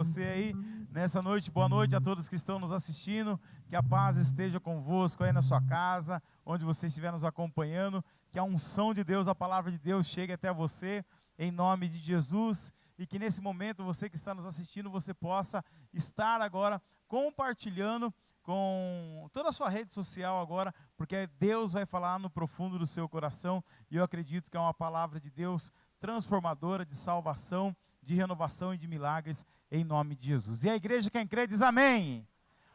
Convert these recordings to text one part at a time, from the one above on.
Você aí nessa noite, boa noite a todos que estão nos assistindo, que a paz esteja convosco aí na sua casa, onde você estiver nos acompanhando, que a unção de Deus, a palavra de Deus chegue até você, em nome de Jesus, e que nesse momento você que está nos assistindo, você possa estar agora compartilhando com toda a sua rede social agora, porque Deus vai falar no profundo do seu coração, e eu acredito que é uma palavra de Deus transformadora, de salvação, de renovação e de milagres, em nome de Jesus. E a igreja, quem crê, diz amém.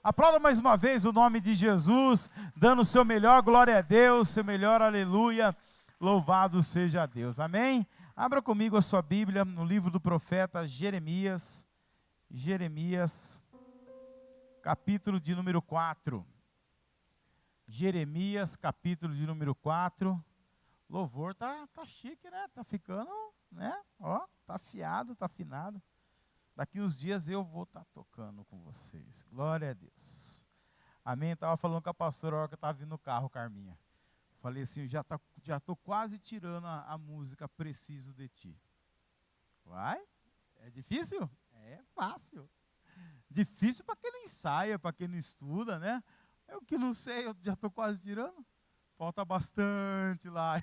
Aplauda mais uma vez o nome de Jesus, dando o seu melhor, glória a Deus, seu melhor, aleluia, louvado seja Deus, amém? Abra comigo a sua Bíblia, no livro do profeta Jeremias, capítulo de número 4, Jeremias, capítulo de número 4, louvor tá chique, né, tá ficando, né, ó, tá afiado, tá afinado. Daqui uns dias eu vou estar tocando com vocês. Glória a Deus. Amém. Estava falando com a pastora a hora que eu estava vindo no carro, Carminha. Falei assim, já estou quase tirando a música Preciso de Ti. Vai? É difícil? É fácil. Difícil para quem não ensaia, para quem não estuda, né? Eu que não sei, eu já estou quase tirando. Falta bastante lá,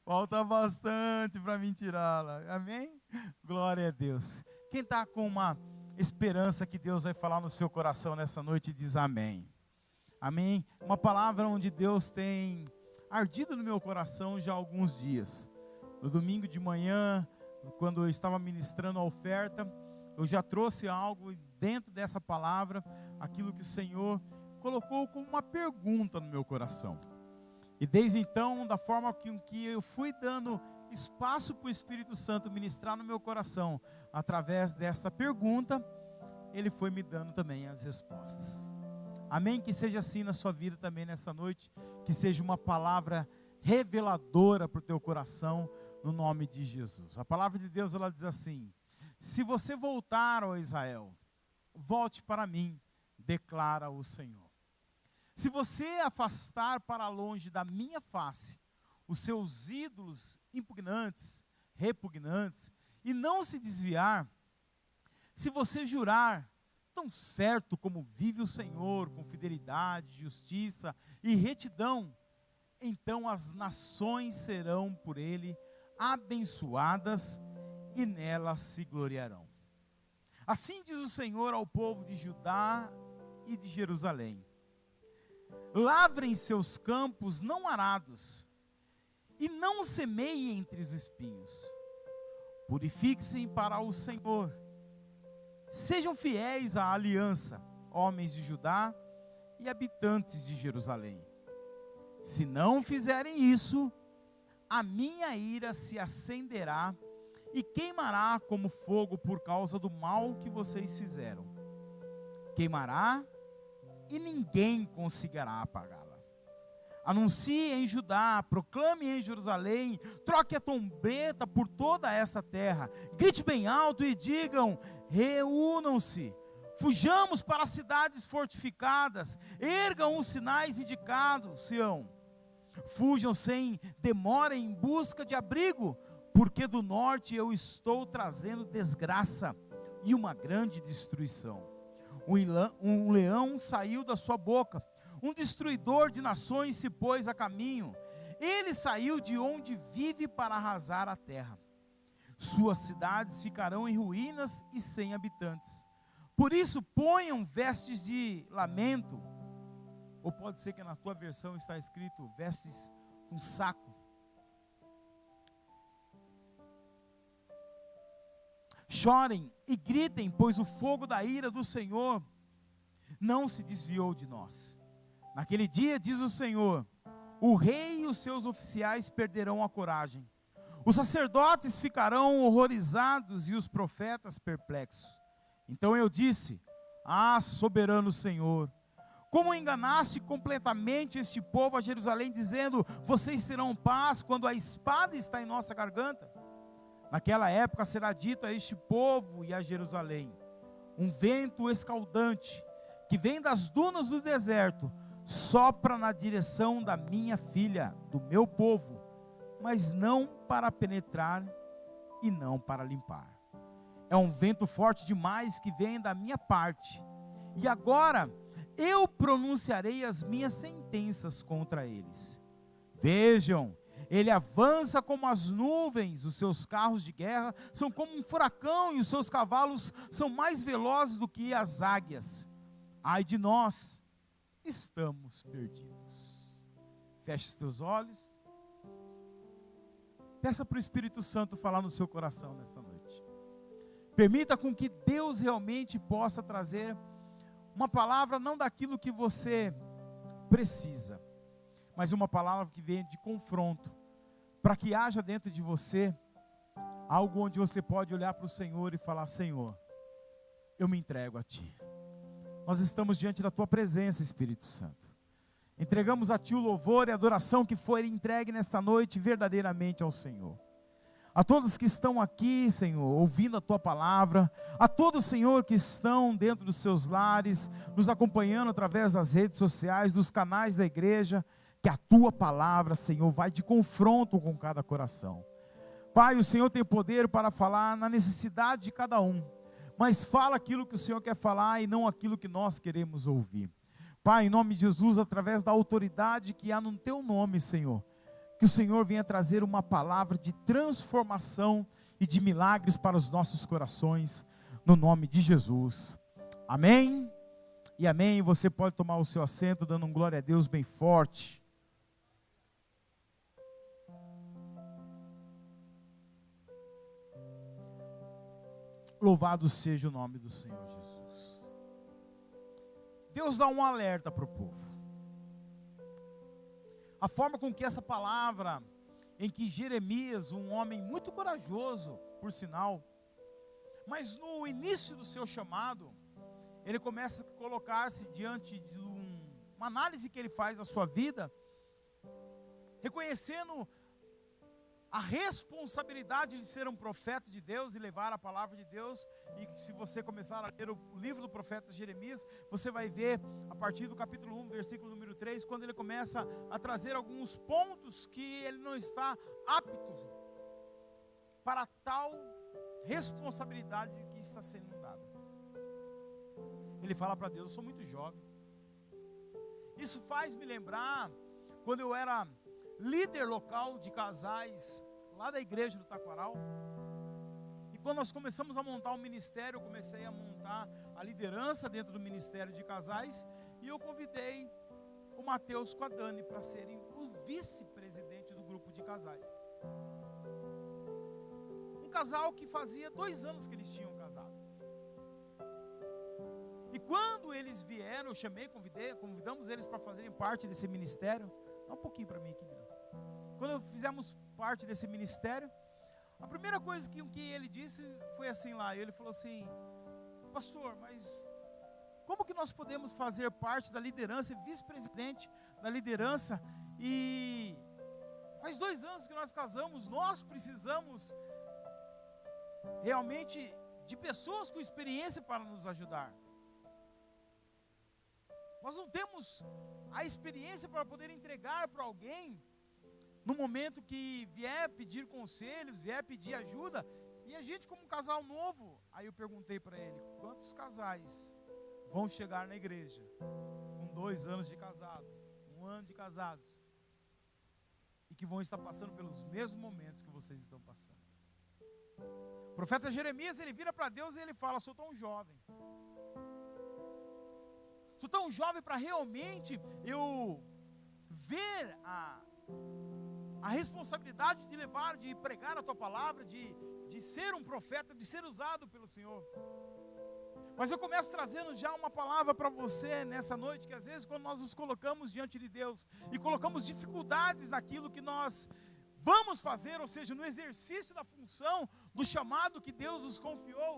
falta bastante para mim tirar lá, amém? Glória a Deus. Quem está com uma esperança que Deus vai falar no seu coração nessa noite, diz amém. Amém? Uma palavra onde Deus tem ardido no meu coração já há alguns dias. No domingo de manhã, quando eu estava ministrando a oferta, eu já trouxe algo dentro dessa palavra, aquilo que o Senhor colocou como uma pergunta no meu coração. E desde então, da forma que eu fui dando espaço para o Espírito Santo ministrar no meu coração, através dessa pergunta, Ele foi me dando também as respostas. Amém? Que seja assim na sua vida também nessa noite, que seja uma palavra reveladora para o teu coração, no nome de Jesus. A palavra de Deus, ela diz assim: se você voltar, ó Israel, volte para mim, declara o Senhor. Se você afastar para longe da minha face os seus ídolos impugnantes, repugnantes, e não se desviar, se você jurar, tão certo como vive o Senhor, com fidelidade, justiça e retidão, então as nações serão por ele abençoadas e nelas se gloriarão. Assim diz o Senhor ao povo de Judá e de Jerusalém: lavrem seus campos não arados, e não semeiem entre os espinhos. Purifiquem-se para o Senhor. Sejam fiéis à aliança, homens de Judá e habitantes de Jerusalém. Se não fizerem isso, a minha ira se acenderá e queimará como fogo por causa do mal que vocês fizeram. Queimará e ninguém conseguirá apagá-la. Anuncie em Judá, proclame em Jerusalém, troque a trombeta por toda essa terra, grite bem alto e digam: reúnam-se, fujamos para as cidades fortificadas, ergam os sinais indicados, Sião. Fujam sem demora em busca de abrigo, porque do norte eu estou trazendo desgraça e uma grande destruição. Um leão saiu da sua boca, um destruidor de nações se pôs a caminho. Ele saiu de onde vive para arrasar a terra. Suas cidades ficarão em ruínas e sem habitantes. Por isso ponham vestes de lamento, ou pode ser que na tua versão está escrito vestes com saco. Chorem e gritem, pois o fogo da ira do Senhor não se desviou de nós. Naquele dia, diz o Senhor, o rei e os seus oficiais perderão a coragem. Os sacerdotes ficarão horrorizados e os profetas perplexos. Então eu disse: ah, soberano Senhor, como enganaste completamente este povo a Jerusalém, dizendo: vocês terão paz, quando a espada está em nossa garganta. Naquela época será dito a este povo e a Jerusalém: um vento escaldante, que vem das dunas do deserto, sopra na direção da minha filha, do meu povo, mas não para penetrar e não para limpar. é um vento forte demais que vem da minha parte. E agora eu pronunciarei as minhas sentenças contra eles. Vejam, ele avança como as nuvens, os seus carros de guerra são como um furacão e os seus cavalos são mais velozes do que as águias. Ai de nós, estamos perdidos. Feche os teus olhos. Peça para o Espírito Santo falar no seu coração nessa noite. Permita com que Deus realmente possa trazer uma palavra não daquilo que você precisa, mas uma palavra que venha de confronto, para que haja dentro de você algo onde você pode olhar para o Senhor e falar: Senhor, eu me entrego a Ti. Nós estamos diante da Tua presença, Espírito Santo. Entregamos a Ti o louvor e a adoração que foi entregue nesta noite verdadeiramente ao Senhor. A todos que estão aqui, Senhor, ouvindo a Tua palavra, a todos, Senhor, que estão dentro dos seus lares, nos acompanhando através das redes sociais, dos canais da igreja, que a Tua palavra, Senhor, vai de confronto com cada coração. Pai, o Senhor tem poder para falar na necessidade de cada um, mas fala aquilo que o Senhor quer falar e não aquilo que nós queremos ouvir. Pai, em nome de Jesus, através da autoridade que há no Teu nome, Senhor, que o Senhor venha trazer uma palavra de transformação e de milagres para os nossos corações, no nome de Jesus. Amém e amém. Você pode tomar o seu assento, dando um glória a Deus bem forte. Louvado seja o nome do Senhor Jesus. Deus dá um alerta para o povo. A forma com que essa palavra, em que Jeremias, um homem muito corajoso, por sinal, mas no início do seu chamado, ele começa a colocar-se diante de uma análise que ele faz da sua vida, reconhecendo a responsabilidade de ser um profeta de Deus e levar a palavra de Deus. E se você começar a ler o livro do profeta Jeremias, você vai ver a partir do capítulo 1, versículo número 3, quando ele começa a trazer alguns pontos que ele não está apto para tal responsabilidade que está sendo dada. Ele fala para Deus: eu sou muito jovem. Isso faz me lembrar quando eu era líder local de casais lá da igreja do Taquaral. E quando nós começamos a montar o ministério, eu comecei a montar a liderança dentro do ministério de casais, e eu convidei o Mateus com a Dani para serem o vice-presidente do grupo de casais. Um casal que fazia 2 anos que eles tinham casados. E quando eles vieram, eu chamei, convidamos eles para fazerem parte desse ministério. Dá um pouquinho para mim aqui, Bira. Quando fizemos parte desse ministério, a primeira coisa que ele disse foi assim lá. Ele falou assim: pastor, mas como que nós podemos fazer parte da liderança, vice-presidente da liderança, e faz 2 anos que nós casamos, nós precisamos realmente de pessoas com experiência para nos ajudar. Nós não temos a experiência para poder entregar para alguém no momento que vier pedir conselhos, vier pedir ajuda. E a gente, como um casal novo, aí eu perguntei para ele: quantos casais vão chegar na igreja com 2 anos de casado, 1 ano de casados, e que vão estar passando pelos mesmos momentos que vocês estão passando? O profeta Jeremias, ele vira para Deus e ele fala: sou tão jovem, sou tão jovem para realmente eu ver a responsabilidade de levar, de pregar a tua palavra, de ser um profeta, de ser usado pelo Senhor. Mas eu começo trazendo já uma palavra para você nessa noite, que às vezes quando nós nos colocamos diante de Deus e colocamos dificuldades naquilo que nós vamos fazer, ou seja, no exercício da função, do chamado que Deus nos confiou,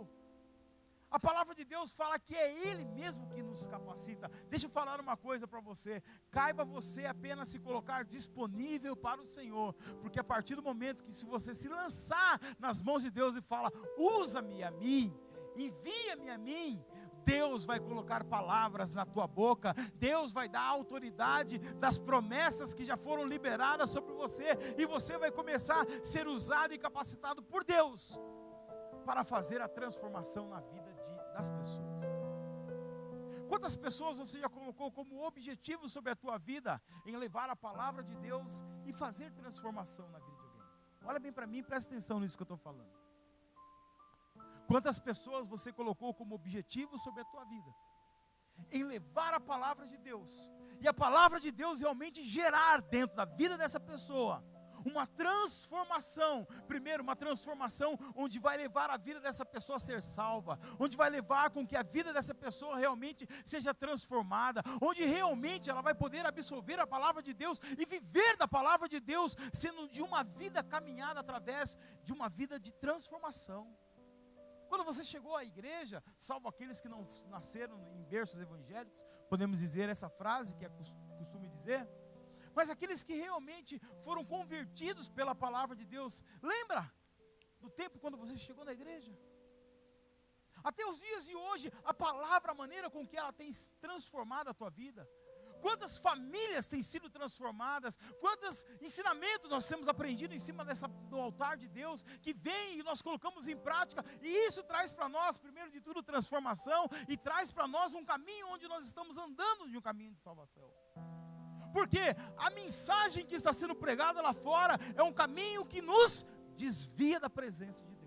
a palavra de Deus fala que é Ele mesmo que nos capacita. Deixa eu falar uma coisa para você: caiba você apenas se colocar disponível para o Senhor, porque a partir do momento que se você se lançar nas mãos de Deus e fala: usa-me a mim, envia-me a mim, Deus vai colocar palavras na tua boca, Deus vai dar autoridade das promessas que já foram liberadas sobre você, e você vai começar a ser usado e capacitado por Deus para fazer a transformação na vida das pessoas. Quantas pessoas você já colocou como objetivo sobre a tua vida em levar a palavra de Deus e fazer transformação na vida de alguém? Olha bem para mim, presta atenção nisso que eu estou falando. Quantas pessoas você colocou como objetivo sobre a tua vida em levar a palavra de Deus, e a palavra de Deus realmente gerar dentro da vida dessa pessoa uma transformação, primeiro uma transformação onde vai levar a vida dessa pessoa a ser salva, onde vai levar com que a vida dessa pessoa realmente seja transformada, onde realmente ela vai poder absorver a palavra de Deus e viver da palavra de Deus, sendo de uma vida caminhada através de uma vida de transformação. Quando você chegou à igreja, salvo aqueles que não nasceram em berços evangélicos, podemos dizer essa frase que é costume dizer, mas aqueles que realmente foram convertidos pela palavra de Deus, lembra do tempo quando você chegou na igreja? Até os dias de hoje, a palavra, a maneira com que ela tem transformado a tua vida, quantas famílias têm sido transformadas, quantos ensinamentos nós temos aprendido em cima do altar de Deus, que vem e nós colocamos em prática, e isso traz para nós, primeiro de tudo, transformação, e traz para nós um caminho onde nós estamos andando de um caminho de salvação. Porque a mensagem que está sendo pregada lá fora é um caminho que nos desvia da presença de Deus.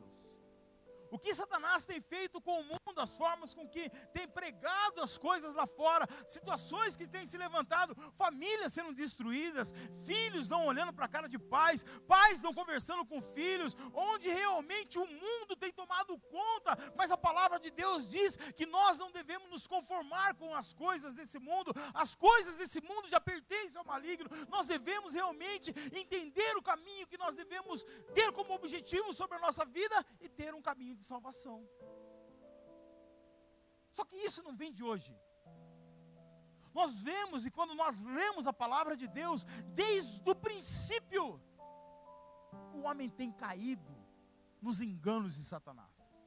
O que Satanás tem feito com o mundo, as formas com que tem pregado as coisas lá fora, situações que têm se levantado, famílias sendo destruídas, filhos não olhando para a cara de pais, pais não conversando com filhos, onde realmente o mundo tem tomado conta, mas a palavra de Deus diz que nós não devemos nos conformar com as coisas desse mundo, as coisas desse mundo já pertencem ao maligno, nós devemos realmente entender o caminho que nós devemos ter como objetivo sobre a nossa vida e ter um caminho de salvação. Só que isso não vem de hoje. Nós vemos, e quando nós lemos a palavra de Deus, desde o princípio, o homem tem caído nos enganos de Satanás.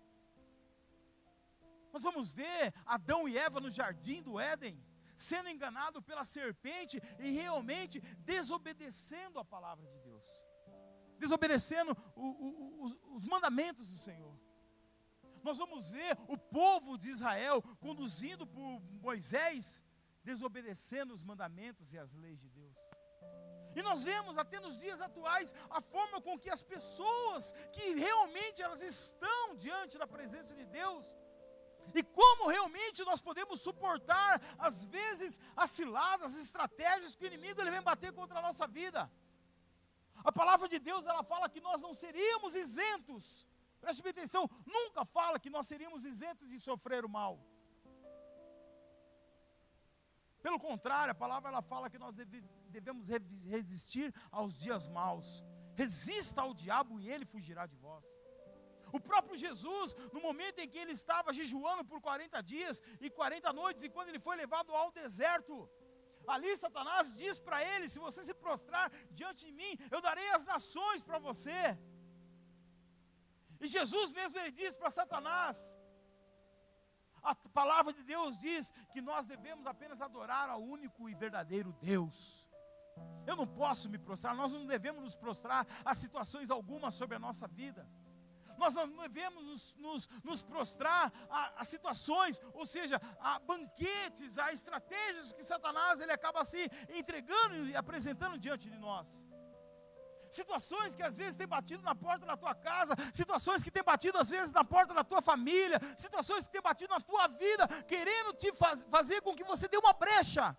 Nós vamos ver Adão e Eva no jardim do Éden, sendo enganado pela serpente e realmente desobedecendo a palavra de Deus, desobedecendo os mandamentos do Senhor. Nós vamos ver o povo de Israel, conduzido por Moisés, desobedecendo os mandamentos e as leis de Deus. E nós vemos até nos dias atuais, a forma com que as pessoas, que realmente elas estão diante da presença de Deus, e como realmente nós podemos suportar, às vezes, as ciladas, as estratégias que o inimigo ele vem bater contra a nossa vida. A palavra de Deus, ela fala que nós não seríamos isentos. Preste bem atenção, nunca fala que nós seríamos isentos de sofrer o mal. Pelo contrário, a palavra ela fala que nós devemos resistir aos dias maus. Resista ao diabo e ele fugirá de vós. O próprio Jesus, no momento em que ele estava jejuando por 40 dias e 40 noites, e quando ele foi levado ao deserto, ali Satanás diz para ele: se você se prostrar diante de mim, eu darei as nações para você. E Jesus mesmo ele diz para Satanás, a palavra de Deus diz que nós devemos apenas adorar ao único e verdadeiro Deus. Eu não posso me prostrar, nós não devemos nos prostrar a situações algumas sobre a nossa vida. Nós não devemos nos prostrar a situações, ou seja, a banquetes, a estratégias que Satanás ele acaba se entregando e apresentando diante de nós. Situações que às vezes tem batido na porta da tua casa, situações que tem batido às vezes na porta da tua família, situações que tem batido na tua vida, querendo te fazer com que você dê uma brecha,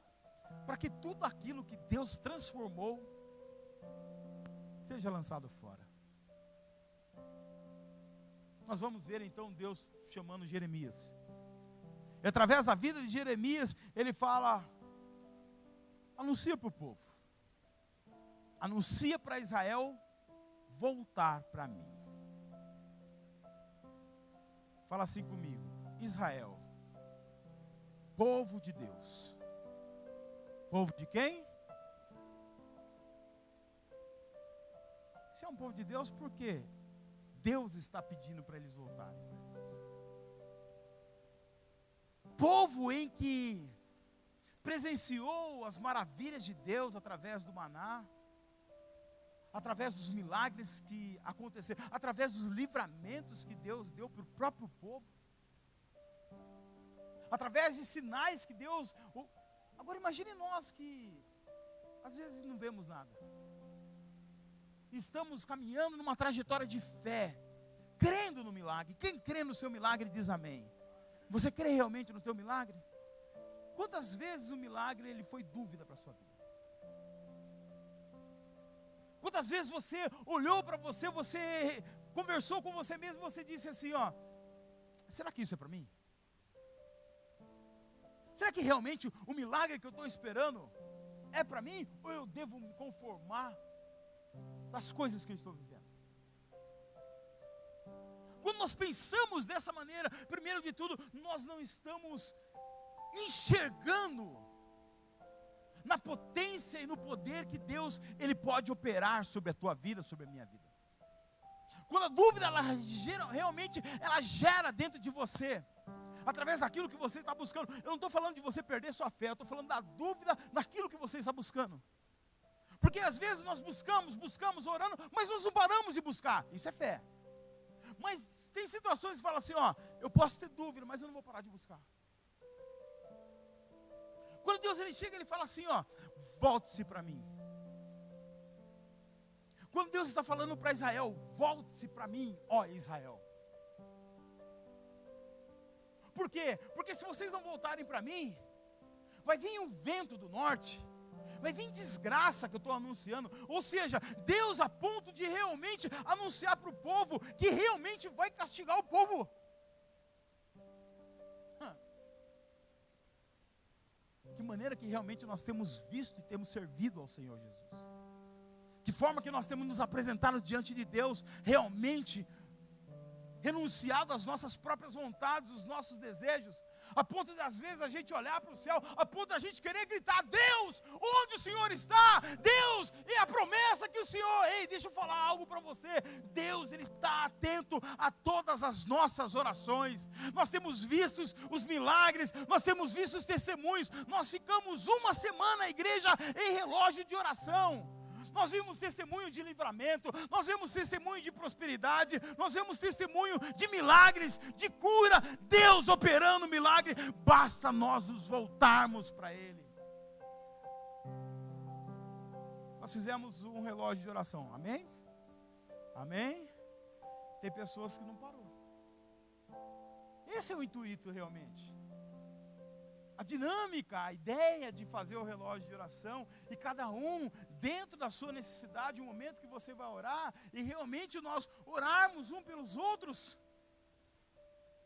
para que tudo aquilo que Deus transformou, seja lançado fora. Nós vamos ver então Deus chamando Jeremias, e através da vida de Jeremias, ele fala: anuncia para o povo, anuncia para Israel voltar para mim. Fala assim comigo: Israel, povo de Deus. Povo de quem? Se é um povo de Deus, por quê? Deus está pedindo para eles voltarem para Deus. Povo em que presenciou as maravilhas de Deus através do maná, através dos milagres que aconteceram, através dos livramentos que Deus deu para o próprio povo, através de sinais que Deus... Agora imagine nós que às vezes não vemos nada, estamos caminhando numa trajetória de fé, crendo no milagre. Quem crê no seu milagre diz amém. Você crê realmente no teu milagre? Quantas vezes o milagre ele foi dúvida para a sua vida? Quantas vezes você olhou para você, você conversou com você mesmo, você disse assim, ó, será que isso é para mim? Será que realmente o milagre que eu estou esperando é para mim? Ou eu devo me conformar das coisas que eu estou vivendo? Quando nós pensamos dessa maneira, primeiro de tudo, nós não estamos enxergando na potência e no poder que Deus ele pode operar sobre a tua vida, sobre a minha vida. Quando a dúvida realmente ela gera dentro de você, através daquilo que você está buscando. Eu não estou falando de você perder sua fé, eu estou falando da dúvida naquilo que você está buscando. Porque às vezes nós buscamos orando, mas nós não paramos de buscar. Isso é fé. Mas tem situações que falam assim, ó, eu posso ter dúvida, mas eu não vou parar de buscar. Quando Deus ele chega, ele fala assim, ó, volte-se para mim. Quando Deus está falando para Israel, volte-se para mim, ó Israel. Por quê? Porque se vocês não voltarem para mim, vai vir um vento do norte, vai vir desgraça que eu estou anunciando. Ou seja, Deus a ponto de realmente anunciar para o povo que realmente vai castigar o povo. Que maneira que realmente nós temos visto e temos servido ao Senhor Jesus. Que forma que nós temos nos apresentado diante de Deus, realmente renunciado às nossas próprias vontades, os nossos desejos, a ponto de às vezes a gente olhar para o céu, a ponto de a gente querer gritar, Deus, onde o Senhor está? Deus, e a promessa que o Senhor, ei, deixa eu falar algo para você, Deus ele está atento a todas as nossas orações. Nós temos visto os milagres, nós temos visto os testemunhos, nós ficamos uma semana na igreja em relógio de oração. Nós vimos testemunho de livramento, nós vemos testemunho de prosperidade, nós vemos testemunho de milagres, de cura, Deus operando milagre, basta nós nos voltarmos para Ele. Nós fizemos um relógio de oração, amém? Amém? Tem pessoas que não parou. Esse é o intuito realmente. A dinâmica, a ideia de fazer o relógio de oração, e cada um dentro da sua necessidade, o momento que você vai orar, e realmente nós orarmos um pelos outros.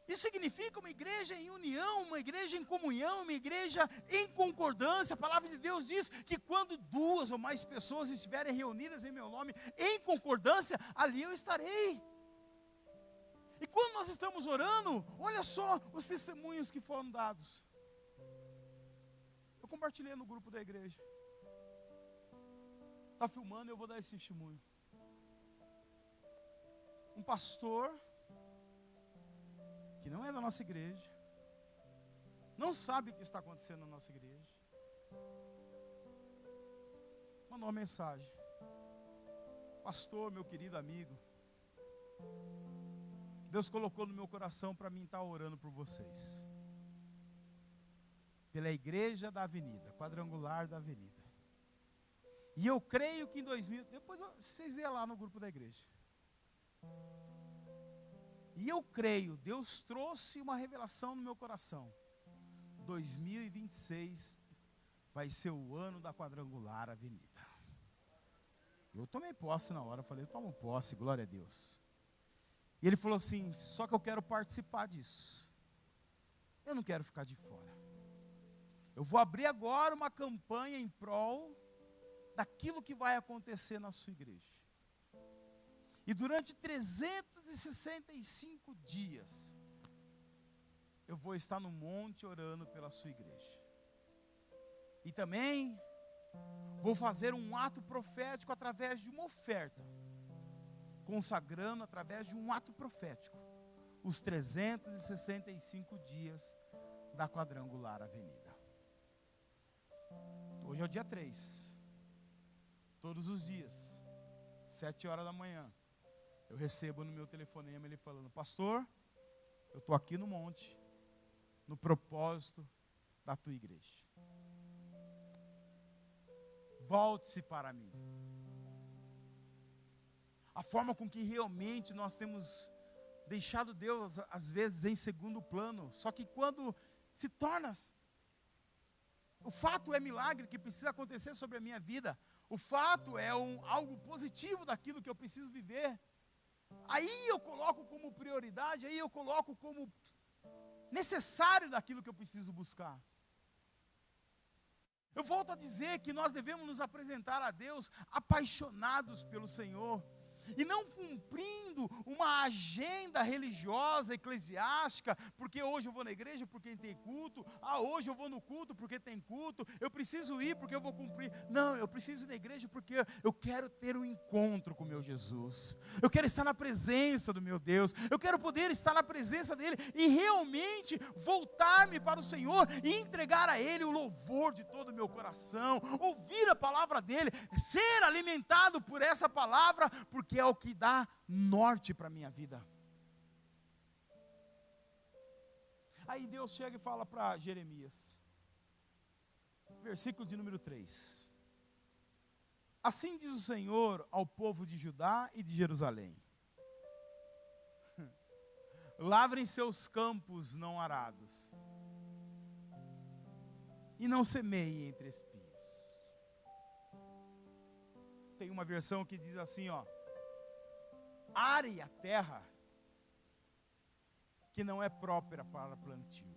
Isso significa uma igreja em união, uma igreja em comunhão, uma igreja em concordância. A palavra de Deus diz que quando 2 ou mais pessoas estiverem reunidas em meu nome, em concordância, ali eu estarei. E quando nós estamos orando, olha só os testemunhos que foram dados. Eu compartilhei no grupo da igreja. Está filmando, eu vou dar esse testemunho. Um pastor, que não é da nossa igreja, não sabe o que está acontecendo na nossa igreja, mandou uma mensagem. Pastor, meu querido amigo, Deus colocou no meu coração para mim estar orando por vocês. Pela igreja da avenida, quadrangular da avenida. E eu creio que em 2000, depois vocês veem lá no grupo da igreja. E eu creio, Deus trouxe uma revelação no meu coração. 2026 vai ser o ano da quadrangular avenida. Eu tomei posse na hora, falei, eu tomo posse, glória a Deus. E ele falou assim, só que eu quero participar disso. Eu não quero ficar de fora. Eu vou abrir agora uma campanha em prol daquilo que vai acontecer na sua igreja. E durante 365 dias, eu vou estar no monte orando pela sua igreja. E também vou fazer um ato profético através de uma oferta, consagrando através de um ato profético os 365 dias da quadrangular avenida. Hoje é o dia 3. Todos os dias 7 horas da manhã, eu recebo no meu telefonema ele falando: pastor, eu estou aqui no monte, no propósito da tua igreja. Volte-se para mim. A forma com que realmente nós temos deixado Deus, às vezes, em segundo plano. Só que quando se torna, o fato é milagre que precisa acontecer sobre a minha vida. O fato é algo positivo daquilo que eu preciso viver. Aí eu coloco como prioridade, aí eu coloco como necessário daquilo que eu preciso buscar. Eu volto a dizer que nós devemos nos apresentar a Deus apaixonados pelo Senhor, e não cumprindo uma agenda religiosa, eclesiástica, porque hoje eu vou na igreja porque tem culto, hoje eu vou no culto porque tem culto, eu preciso ir porque eu vou cumprir. Não, eu preciso ir na igreja porque eu quero ter um encontro com o meu Jesus, eu quero estar na presença do meu Deus, eu quero poder estar na presença dEle e realmente voltar-me para o Senhor e entregar a Ele o louvor de todo o meu coração, ouvir a palavra dEle, ser alimentado por essa palavra, porque é o que dá norte para a minha vida. Aí Deus chega e fala para Jeremias, versículo de número 3: assim diz o Senhor ao povo de Judá e de Jerusalém: lavrem seus campos não arados, e não semeiem entre espias. Tem uma versão que diz assim, are a terra que não é própria para plantio,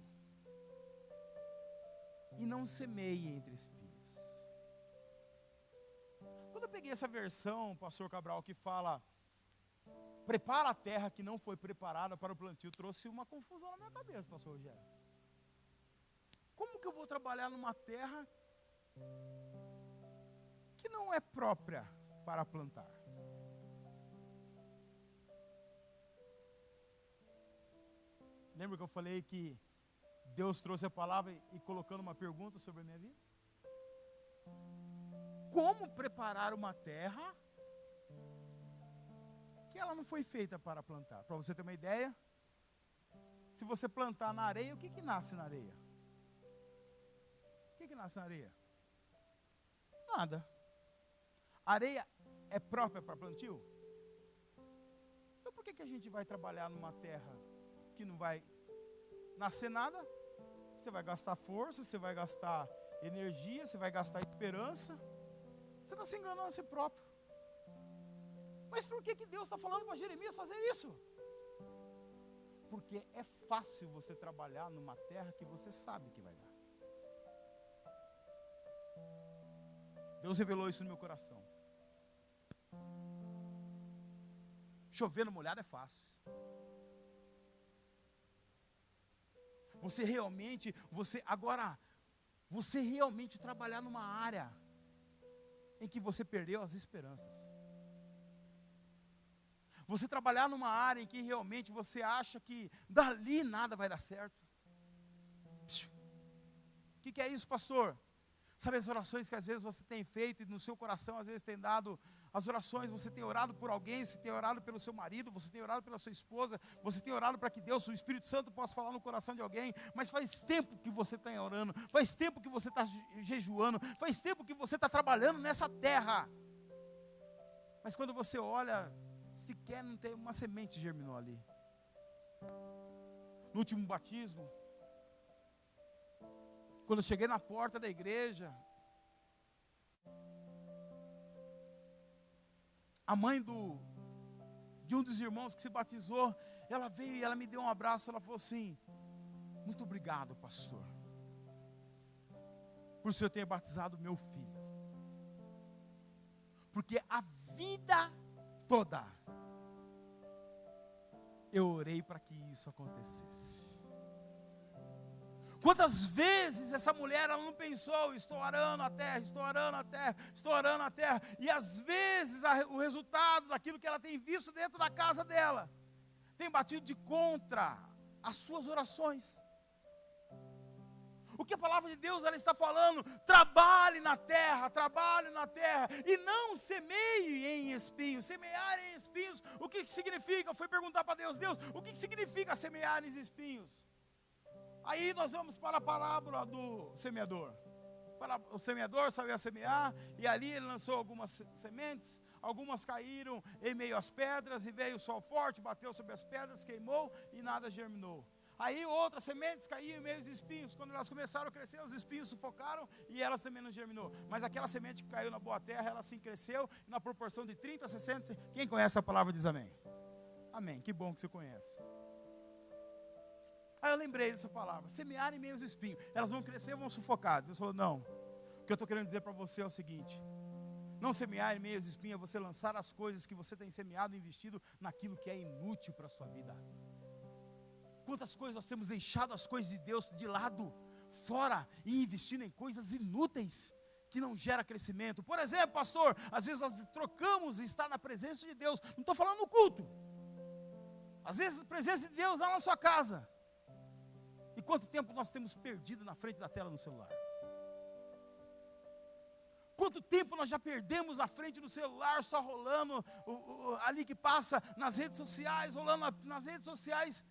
e não semeie entre espias. Quando eu peguei essa versão, pastor Cabral, que fala prepara a terra que não foi preparada para o plantio, trouxe uma confusão na minha cabeça, pastor Rogério. Como que eu vou trabalhar numa terra que não é própria para plantar? Lembra que eu falei que Deus trouxe a palavra e colocando uma pergunta sobre a minha vida? Como preparar uma terra que ela não foi feita para plantar? Para você ter uma ideia, se você plantar na areia, o que nasce na areia? O que nasce na areia? Nada. A areia é própria para plantio? Então por que a gente vai trabalhar numa terra que não vai nascer nada? Você vai gastar força, você vai gastar energia, você vai gastar esperança. Você está se enganando a si próprio. Mas por que Deus está falando para Jeremias fazer isso? Porque é fácil você trabalhar numa terra que você sabe que vai dar. Deus revelou isso no meu coração. Chover no molhado é fácil. Você realmente trabalhar numa área em que você perdeu as esperanças. Você trabalhar numa área em que realmente você acha que dali nada vai dar certo. O que é isso, pastor? Sabe as orações que às vezes você tem feito e no seu coração às vezes tem dado, as orações, você tem orado por alguém, você tem orado pelo seu marido, você tem orado pela sua esposa, você tem orado para que Deus, o Espírito Santo, possa falar no coração de alguém, mas faz tempo que você está orando, faz tempo que você está jejuando, faz tempo que você está trabalhando nessa terra, mas quando você olha, sequer não tem uma semente germinou ali. No último batismo, quando eu cheguei na porta da igreja, a mãe de um dos irmãos que se batizou, ela veio e ela me deu um abraço, ela falou assim: muito obrigado, pastor, por o senhor ter batizado meu filho, porque a vida toda eu orei para que isso acontecesse. Quantas vezes essa mulher ela não pensou, estou orando a terra, estou orando a terra, estou orando a terra, e às vezes o resultado daquilo que ela tem visto dentro da casa dela, tem batido de contra as suas orações. O que a palavra de Deus ela está falando? Trabalhe na terra, e não semeie em espinhos. Semear em espinhos, o que significa? Eu fui perguntar para Deus, o que significa semear em espinhos? Aí nós vamos para a parábola do semeador. O semeador saiu a semear, e ali ele lançou algumas sementes, algumas caíram em meio às pedras, e veio o sol forte, bateu sobre as pedras, queimou, e nada germinou. Aí outras sementes caíram em meio aos espinhos, quando elas começaram a crescer, os espinhos sufocaram, e elas também não germinou. Mas aquela semente que caiu na boa terra, ela sim cresceu, na proporção de 30 a 60, quem conhece a palavra diz amém. Amém, que bom que você conhece. Aí eu lembrei dessa palavra, semear em meio aos espinhos, elas vão crescer, vão sufocar. Deus falou, não, o que eu estou querendo dizer para você é o seguinte, não semear em meio aos espinhos, é você lançar as coisas que você tem semeado e investido naquilo que é inútil para a sua vida. Quantas coisas nós temos deixado as coisas de Deus de lado, fora, e investindo em coisas inúteis, que não gera crescimento. Por exemplo, pastor, às vezes nós trocamos estar na presença de Deus, não estou falando no culto, às vezes a presença de Deus lá na sua casa. E quanto tempo nós temos perdido na frente da tela no celular? Quanto tempo nós já perdemos na frente do celular, só rolando ali que passa nas redes sociais, rolando nas redes sociais,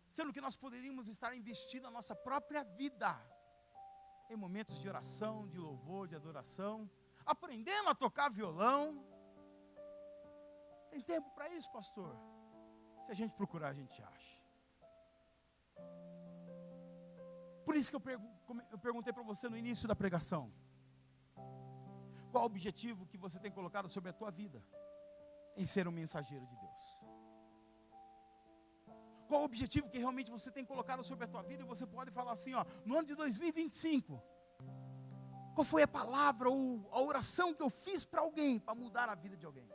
sendo que nós poderíamos estar investindo a nossa própria vida em momentos de oração, de louvor, de adoração, aprendendo a tocar violão. Tem tempo para isso, pastor? Se a gente procurar, a gente acha. Por isso que eu perguntei para você no início da pregação, qual o objetivo que você tem colocado sobre a tua vida em ser um mensageiro de Deus? Qual o objetivo que realmente você tem colocado sobre a tua vida? E você pode falar assim, no ano de 2025, qual foi a palavra ou a oração que eu fiz para alguém, para mudar a vida de alguém?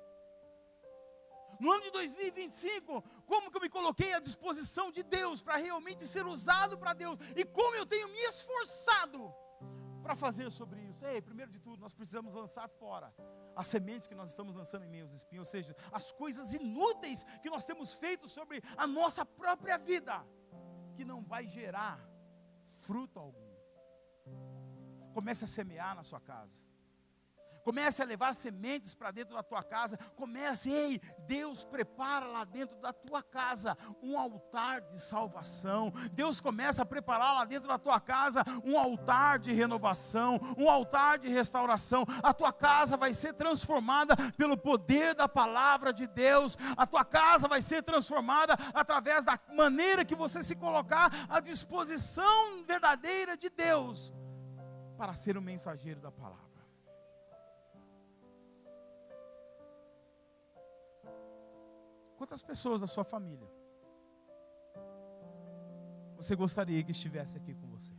No ano de 2025, como que eu me coloquei à disposição de Deus, para realmente ser usado para Deus, e como eu tenho me esforçado para fazer sobre isso? Primeiro de tudo, nós precisamos lançar fora as sementes que nós estamos lançando em meio aos espinhos, ou seja, as coisas inúteis que nós temos feito sobre a nossa própria vida, que não vai gerar fruto algum. Comece a semear na sua casa. Comece a levar sementes para dentro da tua casa. Comece, Deus prepara lá dentro da tua casa um altar de salvação. Deus começa a preparar lá dentro da tua casa um altar de renovação, um altar de restauração. A tua casa vai ser transformada pelo poder da palavra de Deus. A tua casa vai ser transformada através da maneira que você se colocar à disposição verdadeira de Deus para ser um mensageiro da palavra. Quantas pessoas da sua família você gostaria que estivesse aqui com você?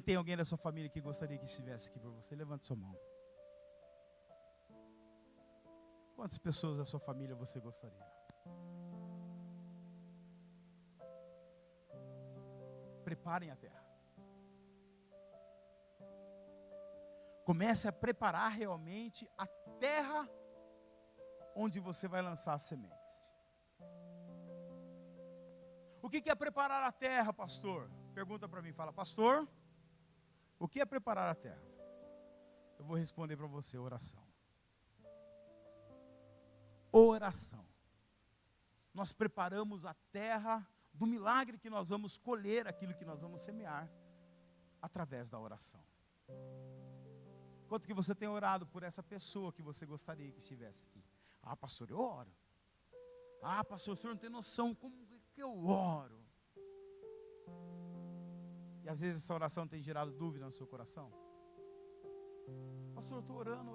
Tem alguém da sua família que gostaria que estivesse aqui por você? Levante sua mão. Quantas pessoas da sua família você gostaria? Preparem a terra. Comece a preparar realmente a terra onde você vai lançar as sementes. O que é preparar a terra, pastor? Pergunta para mim, fala, pastor, o que é preparar a terra? Eu vou responder para você, oração. Oração. Nós preparamos a terra do milagre que nós vamos colher, aquilo que nós vamos semear, através da oração. Quanto que você tem orado por essa pessoa que você gostaria que estivesse aqui? Pastor, eu oro. Pastor, o senhor não tem noção como que eu oro. E às vezes essa oração tem gerado dúvida no seu coração. Pastor, eu estou orando.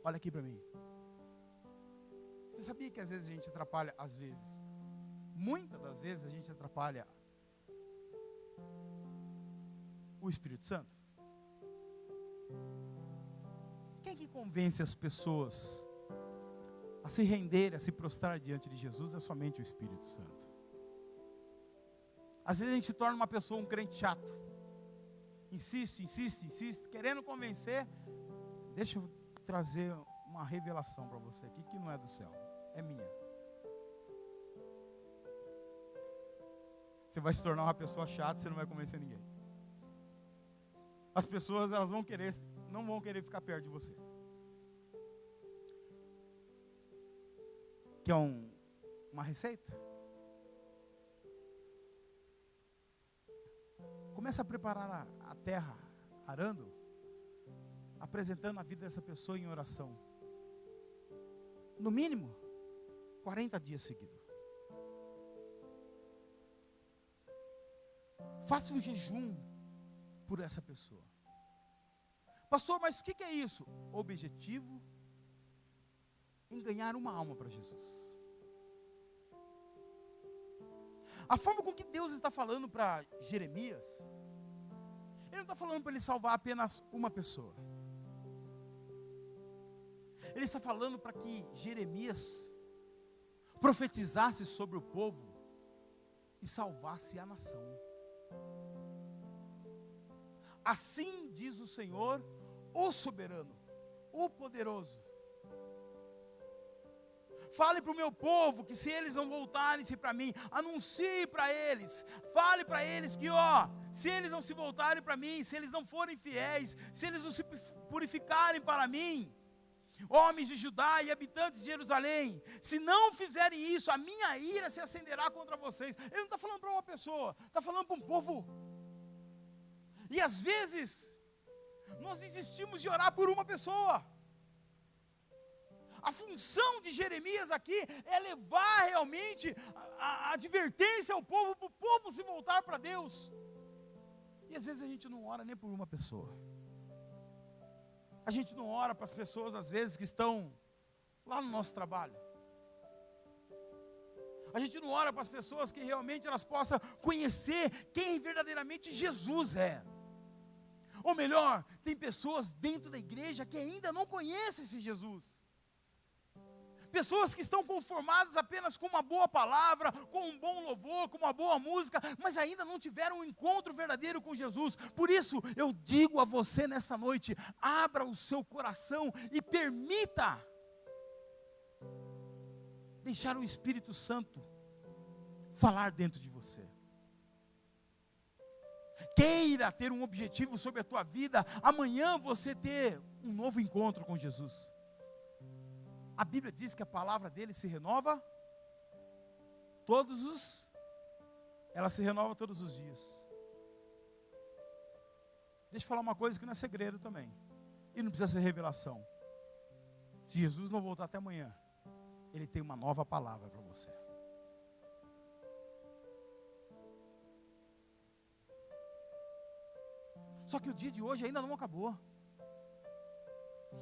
Olha aqui para mim. Você sabia que às vezes a gente atrapalha, muitas das vezes a gente atrapalha o Espírito Santo? Quem que convence as pessoas a se renderem, a se prostrar diante de Jesus? É somente o Espírito Santo. Às vezes a gente se torna uma pessoa, um crente chato. Insiste, querendo convencer. Deixa eu trazer uma revelação para você aqui, que não é do céu, é minha. você vai se tornar uma pessoa chata, você não vai convencer ninguém. As pessoas, elas não vão querer ficar perto de você. Quer uma receita? Começa a preparar a terra, arando, apresentando a vida dessa pessoa em oração. No mínimo, 40 dias seguidos. Faça um jejum por essa pessoa. Pastor, mas o que é isso? Objetivo em ganhar uma alma para Jesus. A forma com que Deus está falando para Jeremias, Ele não está falando para ele salvar apenas uma pessoa. Ele está falando para que Jeremias profetizasse sobre o povo e salvasse a nação. Assim diz o Senhor, o soberano, o poderoso. Fale para o meu povo que se eles não voltarem-se para mim, anuncie para eles, fale para eles que se eles não se voltarem para mim, se eles não forem fiéis, se eles não se purificarem para mim, homens de Judá e habitantes de Jerusalém, se não fizerem isso, a minha ira se acenderá contra vocês. Ele não está falando para uma pessoa, está falando para um povo. E às vezes, nós desistimos de orar por uma pessoa. A função de Jeremias aqui é levar realmente a advertência ao povo, para o povo se voltar para Deus. E às vezes a gente não ora nem por uma pessoa. A gente não ora para as pessoas, às vezes, que estão lá no nosso trabalho. A gente não ora para as pessoas que realmente elas possam conhecer quem verdadeiramente Jesus é. Ou melhor, tem pessoas dentro da igreja que ainda não conhecem esse Jesus. Pessoas que estão conformadas apenas com uma boa palavra, com um bom louvor, com uma boa música, mas ainda não tiveram um encontro verdadeiro com Jesus. Por isso, eu digo a você nessa noite, abra o seu coração e permita deixar o Espírito Santo falar dentro de você. Queira ter um objetivo sobre a tua vida, amanhã você ter um novo encontro com Jesus. A Bíblia diz que a palavra dele se renova ela se renova todos os dias. Deixa eu falar uma coisa que não é segredo também, e não precisa ser revelação. Se Jesus não voltar até amanhã, Ele tem uma nova palavra para você. Só que o dia de hoje ainda não acabou.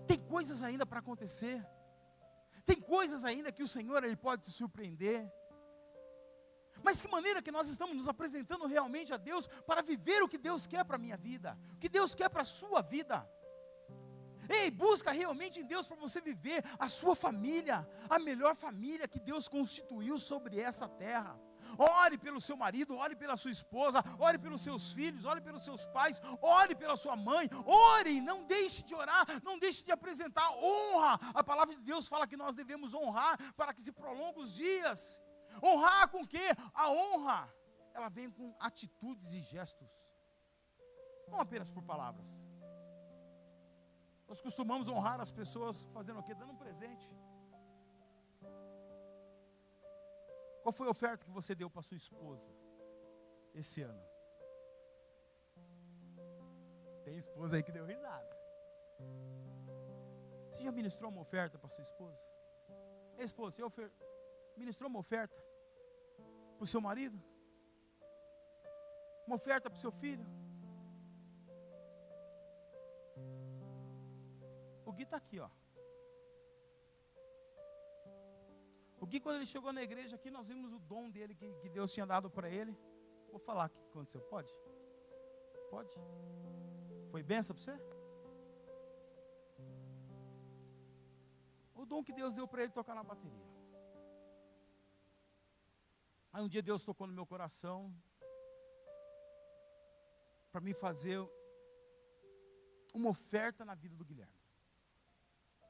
Tem coisas ainda para acontecer. Tem coisas ainda que o Senhor Ele pode te surpreender. Mas que maneira que nós estamos nos apresentando realmente a Deus para viver o que Deus quer para a minha vida, o que Deus quer para a sua vida. Ei, busca realmente em Deus para você viver a sua família, a melhor família que Deus constituiu sobre essa terra. Ore pelo seu marido, ore pela sua esposa, ore pelos seus filhos, ore pelos seus pais, ore pela sua mãe, ore, não deixe de orar, não deixe de apresentar honra. A palavra de Deus fala que nós devemos honrar para que se prolonguem os dias. Honrar com quê? A honra, ela vem com atitudes e gestos, não apenas por palavras. Nós costumamos honrar as pessoas fazendo o quê? Dando um presente. Qual foi a oferta que você deu para sua esposa esse ano? Tem esposa aí que deu risada. Você já ministrou uma oferta para sua esposa? Ei, esposa, você ministrou uma oferta para o seu marido? Uma oferta para o seu filho? O Gui está aqui, ó. O Gui, quando ele chegou na igreja aqui, nós vimos o dom dele que Deus tinha dado para ele. Vou falar o que aconteceu. Pode? Pode? Foi bênção para você? O dom que Deus deu para ele tocar na bateria. Aí um dia Deus tocou no meu coração para me fazer uma oferta na vida do Guilherme.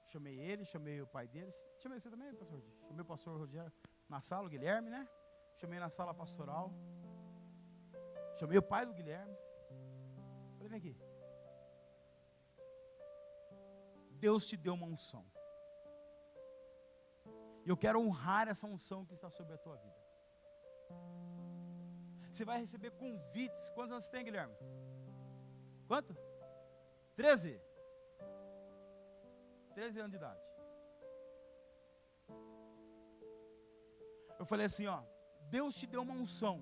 Chamei ele, chamei o pai dele. Chamei você também, pastor? Chamei o pastor Rogério na sala, o Guilherme, né? Chamei na sala pastoral. Chamei o pai do Guilherme. Falei, vem aqui. Deus te deu uma unção. E eu quero honrar essa unção que está sobre a tua vida. Você vai receber convites. Quantos anos você tem, Guilherme? Quanto? 13. 13 anos de idade. Eu falei assim, ó, Deus te deu uma unção.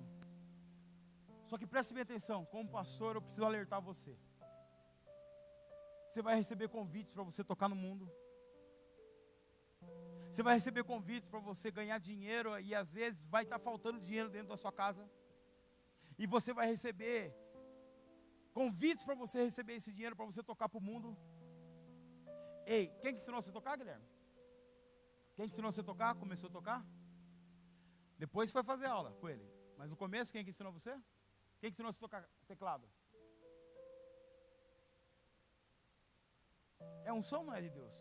Só que preste bem atenção, como pastor eu preciso alertar você. Você vai receber convites para você tocar no mundo. Você vai receber convites para você ganhar dinheiro e às vezes vai estar faltando dinheiro dentro da sua casa. E você vai receber convites para você receber esse dinheiro para você tocar para o mundo. Ei, quem que ensinou você a tocar, Guilherme? Quem que ensinou você a tocar? Começou a tocar? Depois você foi fazer aula com ele. Mas no começo, quem que ensinou você? Quem que ensinou você a tocar teclado? É unção, não é de Deus?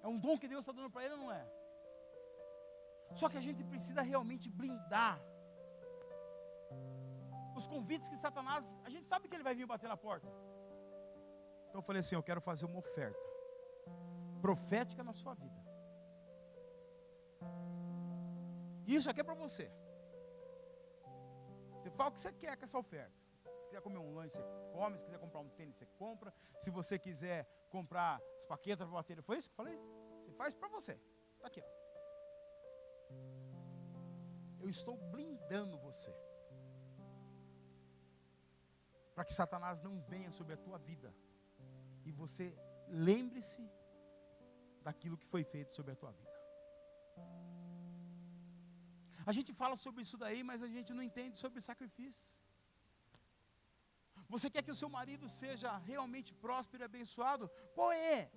É um dom que Deus está dando para ele ou não é? Só que a gente precisa realmente blindar os convites que Satanás, a gente sabe que ele vai vir bater na porta. Então eu falei assim, eu quero fazer uma oferta profética na sua vida. E isso aqui é para você. Você fala o que você quer com essa oferta. Se quiser comer um lanche, você come. Se quiser comprar um tênis, você compra. Se você quiser comprar as paquetas para bater, foi isso que eu falei? Você faz para você. Está aqui, ó. Eu estou blindando você. Para que Satanás não venha sobre a tua vida. E você lembre-se daquilo que foi feito sobre a tua vida. A gente fala sobre isso daí, mas a gente não entende sobre sacrifício. Você quer que o seu marido seja realmente próspero e abençoado? Qual é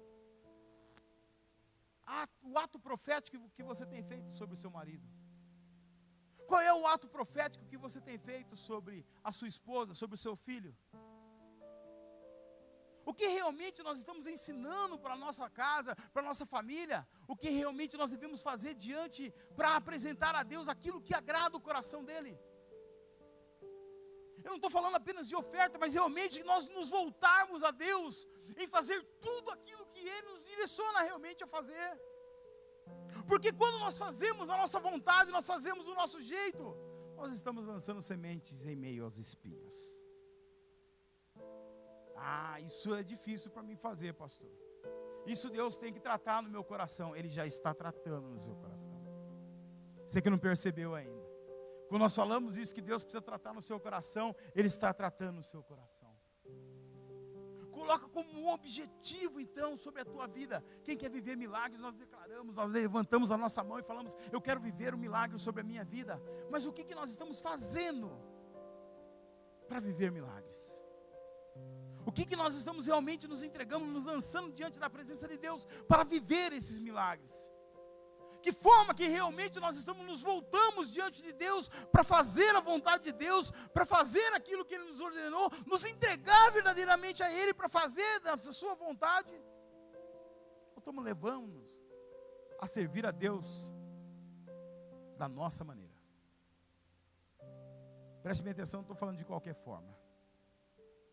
o ato profético que você tem feito sobre o seu marido? Qual é o ato profético que você tem feito sobre a sua esposa, sobre o seu filho? O que realmente nós estamos ensinando para a nossa casa, para a nossa família? O que realmente nós devemos fazer diante, para apresentar a Deus aquilo que agrada o coração dele? Eu não estou falando apenas de oferta, mas realmente nós nos voltarmos a Deus, em fazer tudo aquilo que Ele nos direciona realmente a fazer. Porque quando nós fazemos a nossa vontade, nós fazemos do nosso jeito, nós estamos lançando sementes em meio aos espinhos. Ah, isso é difícil para mim fazer, pastor. Isso Deus tem que tratar no meu coração. Ele já está tratando no seu coração. Você que não percebeu ainda. Quando nós falamos isso, que Deus precisa tratar no seu coração, Ele está tratando no seu coração. Coloca como um objetivo então sobre a tua vida. Quem quer viver milagres, nós declaramos, nós levantamos a nossa mão e falamos, eu quero viver um milagre sobre a minha vida. Mas o que nós estamos fazendo para viver milagres? O que nós estamos realmente nos entregando, nos lançando diante da presença de Deus para viver esses milagres? Que forma que realmente nós nos voltamos diante de Deus para fazer a vontade de Deus, para fazer aquilo que Ele nos ordenou, nos entregar verdadeiramente a Ele para fazer da sua vontade? Ou estamos levando-nos a servir a Deus da nossa maneira? Preste bem atenção, não estou falando de qualquer forma,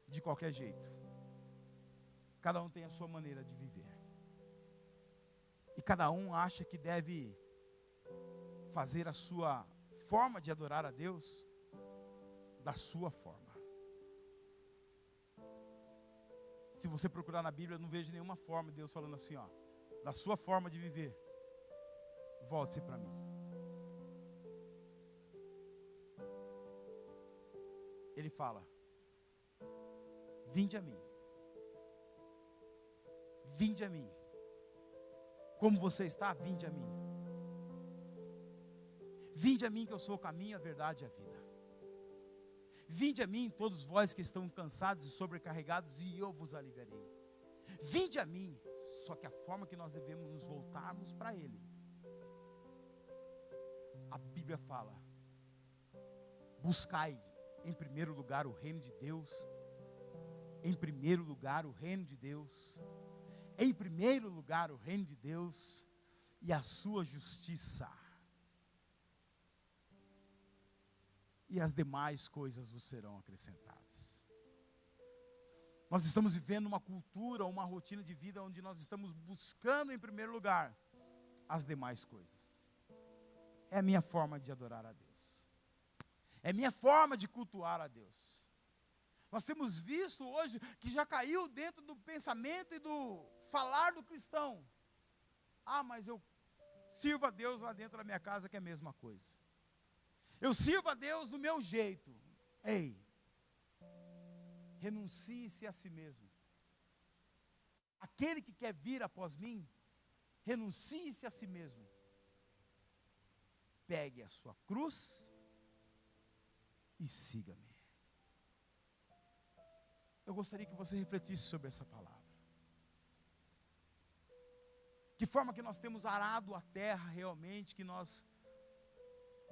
de qualquer jeito. Cada um tem a sua maneira de viver. E cada um acha que deve fazer a sua forma de adorar a Deus da sua forma. Se você procurar na Bíblia, eu não vejo nenhuma forma de Deus falando assim, ó, da sua forma de viver, volte-se para mim. Ele fala, vinde a mim. Vinde a mim. Como você está, vinde a mim. Vinde a mim que eu sou o caminho, a verdade e a vida. Vinde a mim todos vós que estão cansados e sobrecarregados e eu vos aliviarei. Vinde a mim, só que a forma que nós devemos nos voltarmos para Ele. A Bíblia fala, buscai em primeiro lugar o reino de Deus. Em primeiro lugar o reino de Deus. Em primeiro lugar o reino de Deus e a sua justiça. e as demais coisas vos serão acrescentadas. Nós estamos vivendo uma cultura, uma rotina de vida onde nós estamos buscando em primeiro lugar as demais coisas. É a minha forma de adorar a Deus. É a minha forma de cultuar a Deus. Nós temos visto hoje que já caiu dentro do pensamento e do falar do cristão. Ah, mas eu sirvo a Deus lá dentro da minha casa, que é a mesma coisa. Eu sirvo a Deus do meu jeito. Ei, renuncie-se a si mesmo. Aquele que quer vir após mim, renuncie-se a si mesmo. Pegue a sua cruz e siga-me. Eu gostaria que você refletisse sobre essa palavra. Que forma que nós temos arado a terra realmente, que nós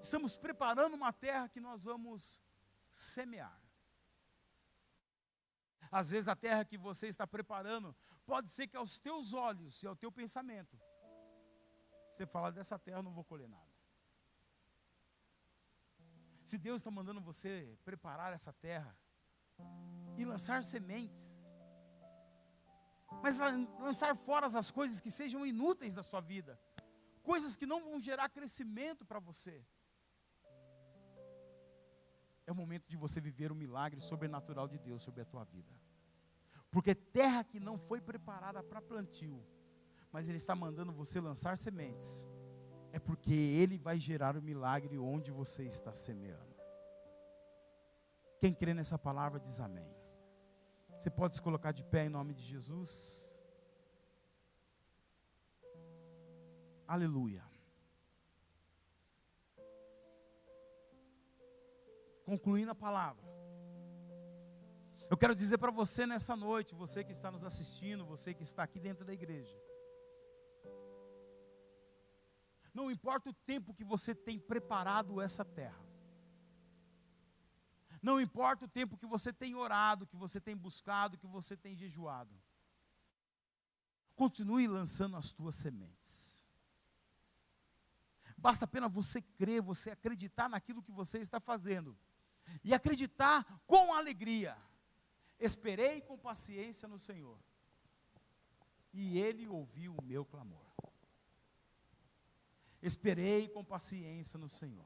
estamos preparando uma terra que nós vamos semear. Às vezes a terra que você está preparando, pode ser que aos teus olhos e ao teu pensamento, você fala, dessa terra eu não vou colher nada. Se Deus está mandando você preparar essa terra e lançar sementes, mas lançar fora as coisas que sejam inúteis da sua vida, coisas que não vão gerar crescimento para você. É o momento de você viver o milagre sobrenatural de Deus sobre a tua vida. Porque terra que não foi preparada para plantio, mas Ele está mandando você lançar sementes, é porque Ele vai gerar o milagre onde você está semeando. Quem crê nessa palavra diz amém. Você pode se colocar de pé em nome de Jesus. Aleluia. Concluindo a palavra, eu quero dizer para você nessa noite, você que está nos assistindo, você que está aqui dentro da igreja, não importa o tempo que você tem preparado essa terra, não importa o tempo que você tem orado, que você tem buscado, que você tem jejuado, continue lançando as tuas sementes. Basta apenas você crer, você acreditar naquilo que você está fazendo, e acreditar com alegria. Esperei com paciência no Senhor, e Ele ouviu o meu clamor. Esperei com paciência no Senhor.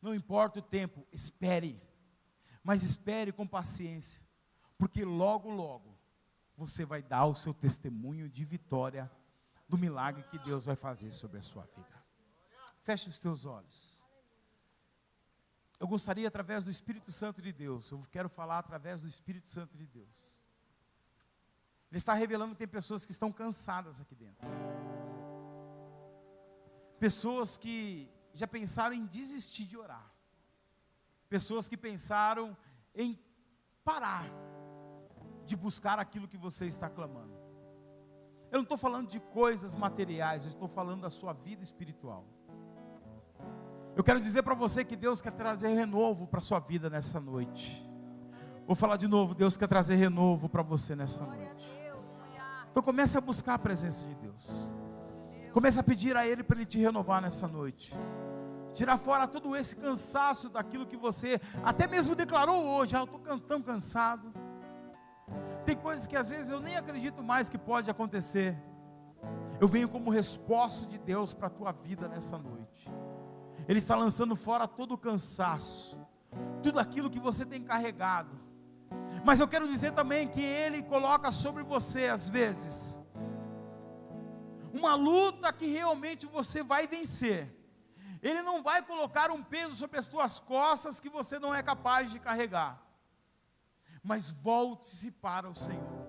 Não importa o tempo, espere, mas espere com paciência, porque logo, logo, você vai dar o seu testemunho de vitória, do milagre que Deus vai fazer sobre a sua vida. Feche os teus olhos. Eu gostaria, através do Espírito Santo de Deus, eu quero falar através do Espírito Santo de Deus. Ele está revelando que tem pessoas que estão cansadas aqui dentro. Pessoas que já pensaram em desistir de orar. Pessoas que pensaram em parar de buscar aquilo que você está clamando. Eu não estou falando de coisas materiais, eu estou falando da sua vida espiritual. Eu quero dizer para você que Deus quer trazer renovo para a sua vida nessa noite. Vou falar de novo, Deus quer trazer renovo para você nessa noite. Então comece a buscar a presença de Deus. Comece a pedir a Ele para Ele te renovar nessa noite. Tirar fora todo esse cansaço daquilo que você até mesmo declarou hoje. Eu estou tão cansado. Tem coisas que às vezes eu nem acredito mais que pode acontecer. Eu venho como resposta de Deus para a tua vida nessa noite. Ele está lançando fora todo o cansaço, tudo aquilo que você tem carregado. Mas eu quero dizer também que Ele coloca sobre você às vezes uma luta que realmente você vai vencer. Ele não vai colocar um peso sobre as tuas costas que você não é capaz de carregar. Mas volte-se para o Senhor.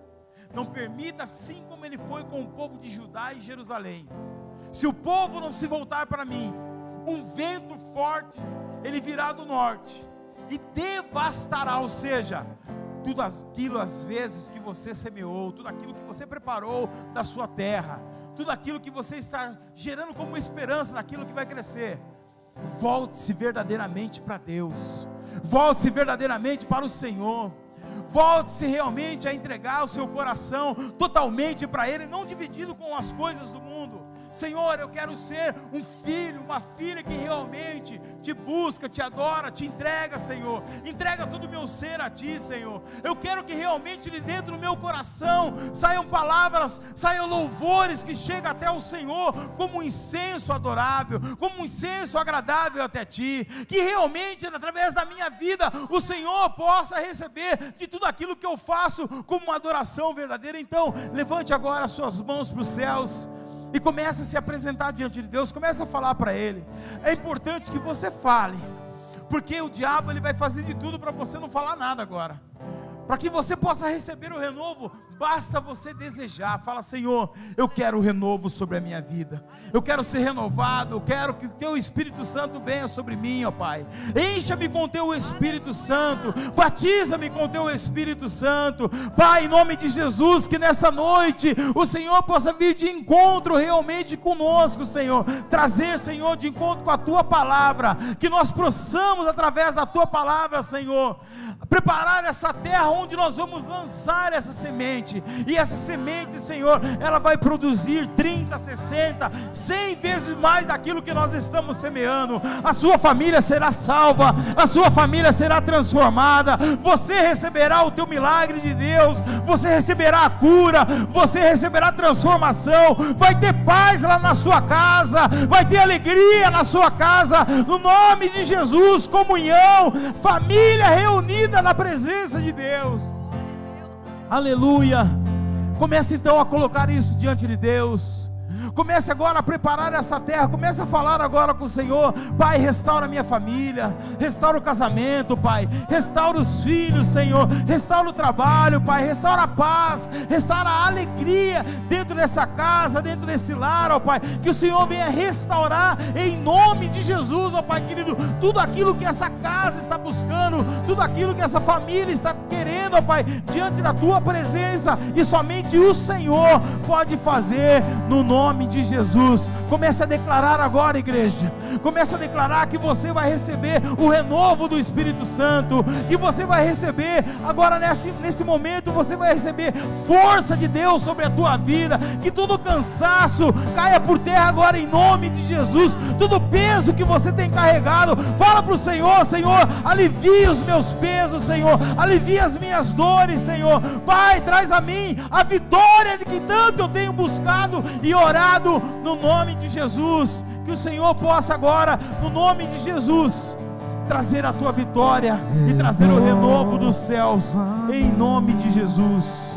Não permita, assim como Ele foi com o povo de Judá e Jerusalém. Se o povo não se voltar para mim, um vento forte, ele virá do norte e devastará, ou seja, tudo aquilo às vezes que você semeou, tudo aquilo que você preparou da sua terra, tudo aquilo que você está gerando como esperança naquilo que vai crescer. Volte-se verdadeiramente para Deus, volte-se verdadeiramente para o Senhor, volte-se realmente a entregar o seu coração totalmente para Ele, não dividido com as coisas do mundo. Senhor, eu quero ser um filho, uma filha que realmente te busca, te adora, te entrega, Senhor. Entrega todo o meu ser a Ti, Senhor. Eu quero que realmente de dentro do meu coração saiam palavras, saiam louvores que chegam até o Senhor como um incenso adorável, como um incenso agradável até Ti. Que realmente através da minha vida o Senhor possa receber de tudo aquilo que eu faço como uma adoração verdadeira. Então levante agora as suas mãos para os céus e comece a se apresentar diante de Deus, comece a falar para Ele. É importante que você fale, porque o diabo ele vai fazer de tudo para você não falar nada agora. Para que você possa receber o renovo, basta você desejar. Fala: Senhor, eu quero o renovo sobre a minha vida, eu quero ser renovado, eu quero que o Teu Espírito Santo venha sobre mim, ó Pai. Encha-me com o Teu Espírito Santo, batiza-me com o Teu Espírito Santo, Pai, em nome de Jesus. Que nesta noite o Senhor possa vir de encontro realmente conosco, Senhor, trazer, Senhor, de encontro com a Tua palavra, que nós possamos através da Tua palavra, Senhor, preparar essa terra onde nós vamos lançar essa semente, e essa semente, Senhor, ela vai produzir 30, 60, 100 vezes mais daquilo que nós estamos semeando. A sua família será salva, a sua família será transformada, você receberá o teu milagre de Deus, você receberá a cura, você receberá a transformação, vai ter paz lá na sua casa, vai ter alegria na sua casa, no nome de Jesus. Comunhão, família reunida na presença de Deus. Aleluia. Comece então a colocar isso diante de Deus. Comece agora a preparar essa terra. Comece a falar agora com o Senhor: Pai, restaura a minha família, restaura o casamento, Pai, restaura os filhos, Senhor, restaura o trabalho, Pai, restaura a paz, restaura a alegria dentro dessa casa, dentro desse lar, ó Pai. Que o Senhor venha restaurar em nome de Jesus, ó Pai querido, tudo aquilo que essa casa está buscando, tudo aquilo que essa família está querendo, ó Pai, diante da Tua presença, e somente o Senhor pode fazer, no nome de Jesus. Comece a declarar agora, igreja. Comece a declarar que você vai receber o renovo do Espírito Santo, que você vai receber agora nesse momento, você vai receber força de Deus sobre a tua vida, que todo cansaço caia por terra agora em nome de Jesus, todo peso que você tem carregado, fala para o Senhor: Senhor, alivia os meus pesos, Senhor, alivia as minhas dores, Senhor. Pai, traz a mim a vitória de que tanto eu tenho buscado e orado, no nome de Jesus. Que o Senhor possa agora, no nome de Jesus, trazer a tua vitória e trazer o renovo dos céus, em nome de Jesus.